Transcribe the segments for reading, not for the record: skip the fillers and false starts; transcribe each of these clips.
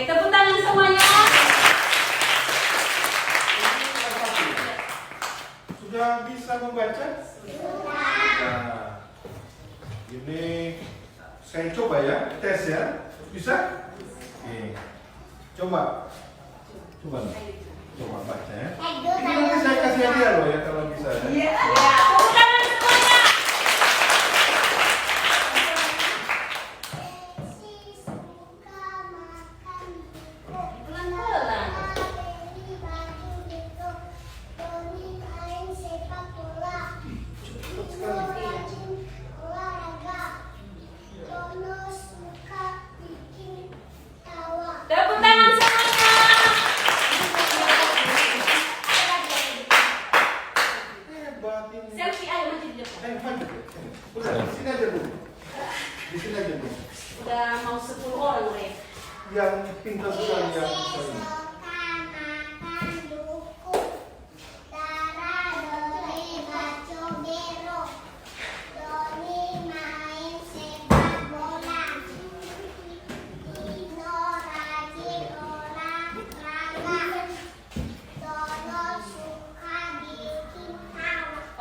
tepuk tangan semuanya. Sudah bisa membaca? Nah, ini saya coba ya, tes ya. Bisa? Oke. Coba baca ya. Ini nanti saya kasih hadiah loh ya kalau bisa ya. Iya. Tepuk tangan semuanya. Pelan-pelan. Tepuk tangan semuanya. Hebat ini. Selfie ayo maju di depan. Maju. Udah, di sini aja dulu. Di sini aja dulu. Udah mau 10 orang udah. Yang pintar sekali yang bisa ini.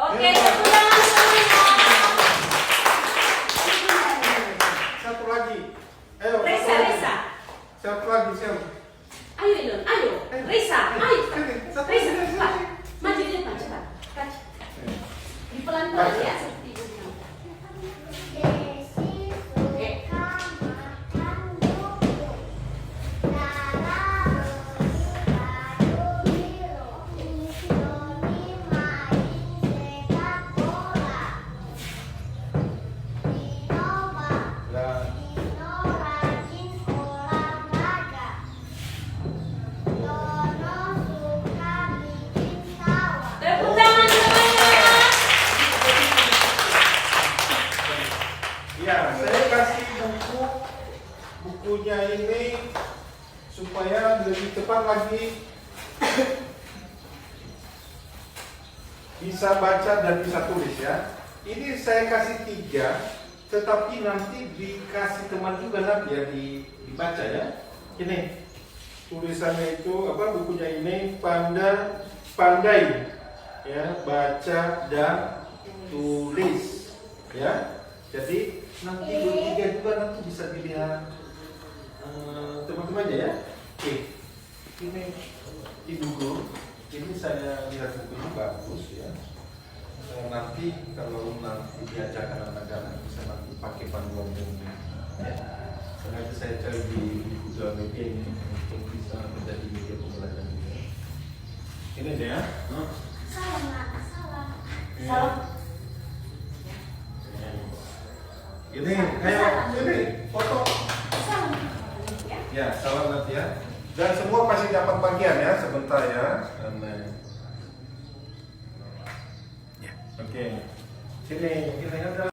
Oke, tepuk tangan semuanya. Satu lagi. Ayo. Risa. Satu lagi, Sel. Ayo Ilon, ayo. Risa, ayo. Sini, satu Risa, lagi, cepat. sini. Maju di depan, cepat. Kaca. Di pelan-pelan ya, seperti ibunya. Oke. Dan Tepuk tangan semuanya. ya, saya kasih bukunya ini supaya lebih tepat lagi bisa baca dan bisa tulis ya. Ini saya kasih 3, tetapi nanti dikasih teman juga nanti ya dibaca ya. Ini tulisannya itu apa, bukunya ini pandai ya baca dan tulis ya. Jadi nanti bertiga juga nanti bisa dilihat teman-temannya ya. Oke, ini Ibu Guru, ini saya lihat bukunya bagus ya. Nanti kalau nanti diajarkan anak-anak bisa nanti pakai panduan ini ya. Karena itu saya cari di Google Media ini untuk bisa menjadi media pembelajaran juga. Ini dia ya. Salam. Ini, ayo, ini foto. Salam. Ya, salam nanti ya. Dan semua pasti dapat bagian ya, sebentar ya. Oke, sini ada.